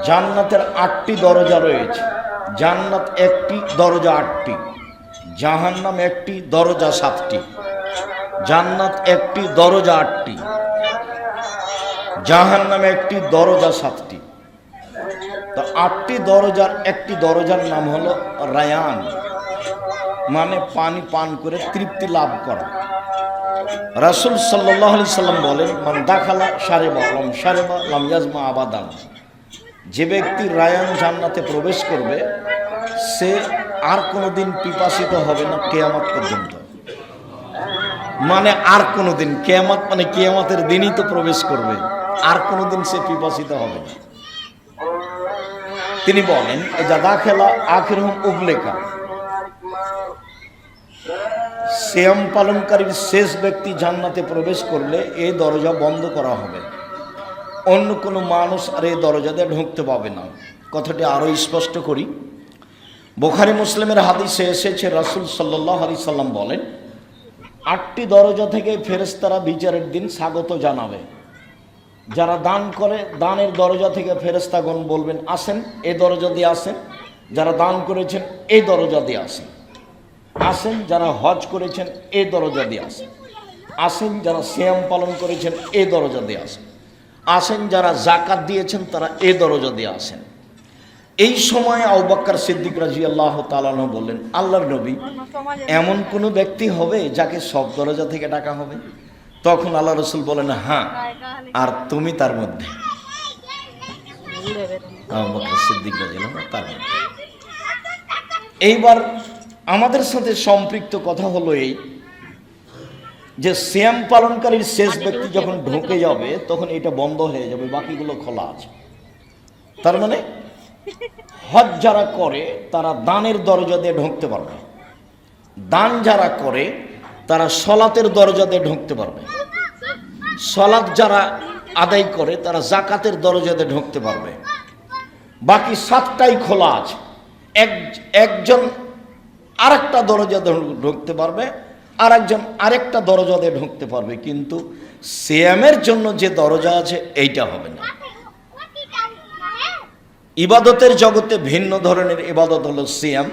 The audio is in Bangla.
জান্নাতের 8টি দরজা রয়েছে। জান্নাত একটি, দরজা 8টি। জাহান্নাম একটি, দরজা 7টি। জান্নাত একটি, দরজা 8টি। জাহান্নাম একটি, দরজা 7টি। তো 8টি দরজার একটি দরজার নাম হলো রায়ান, মানে পানি পান করে তৃপ্তি লাভ করা। রাসূল সাল্লাল্লাহু আলাইহি সাল্লাম বলেন, মান দাখালা শারিবা লাম শারিবা লাম ইয়াজমা আবাদান। যে ব্যক্তি রায়ান জান্নাতে প্রবেশ করবে সে আর কোনোদিন পিপাসিত হবে না কিয়ামত পর্যন্ত। মানে আর কোনোদিন, কিয়ামত মানে কিয়ামতের দিনই তো প্রবেশ করবে, আর কোনোদিন সে পিপাসিত হবে না। তিনি বলেন, যা দাখালা আখিরুহুম উগলেকা, সিয়াম পালনকারীর শেষ ব্যক্তি জান্নাতে প্রবেশ করলে এই দরজা বন্ধ করা হবে, অন্য কোনো মানুষ আর এই দরজা দিয়ে ঢুকতে পাবে না। কথাটি আরও স্পষ্ট করি, বুখারী মুসলিমের হাদিসে এসেছে, রাসূল সাল্লাল্লাহু আলাইহি সাল্লাম বলেন, 8টি দরজা থেকে ফেরেশতারা বিচারের দিন স্বাগত জানাবে। যারা দান করে, দানের দরজা থেকে ফেরেশতাগণ বলবেন, আসেন এই দরজা দিয়ে আসেন। যারা দান করেছেন এই দরজা দিয়ে আসেন। আসেন যারা হজ করেছেন এই দরজা দিয়ে আসেন। আসেন যারা সিয়াম পালন করেছেন এই দরজা দিয়ে আসেন। আসেন যারা যাকাত দিয়েছেন তারা এই দরজা দিয়ে আসেন। এই সময় আবু বকর সিদ্দিক রাদিয়াল্লাহু তাআলা আনহু বললেন, আল্লাহর নবী, এমন কোনো ব্যক্তি হবে যাকে সব দরজা থেকে ডাকা হবে? তখন আল্লাহ রাসূল বলেন, হ্যাঁ, আর তুমি তার মধ্যে। আবু বকর সিদ্দিক রাদিয়াল্লাহু তার মধ্যে। এইবার আমাদের সাথে সম্পৃক্ত কথা হলো এই যে সিয়াম পালনকারীর শেষ ব্যক্তি যখন ঢুকে যাবে তখন এটা বন্ধ হয়ে যাবে, বাকিগুলো খোলা আছে। তার মানে হজ যারা করে তারা দানের দরজা দিয়ে ঢুকতে পারবে, দান যারা করে তারা সলাতের দরজা দিয়ে ঢুকতে পারবে, সলাত যারা আদায় করে তারা যাকাতের দরজা দিয়ে ঢুকতে পারবে। বাকি 7টাই খোলা আছে। একজন আরেকটা দরজা দিয়ে ঢুকতে পারবে, আর একজন আরেকটা দরজা দিয়ে ঢুকতে পারবে, কিন্তু সিয়ামের জন্য যে দরজা আছে এইটা হবে না। ইবাদতের জগতে ভিন্ন ধরনের ইবাদত হলো সিয়াম।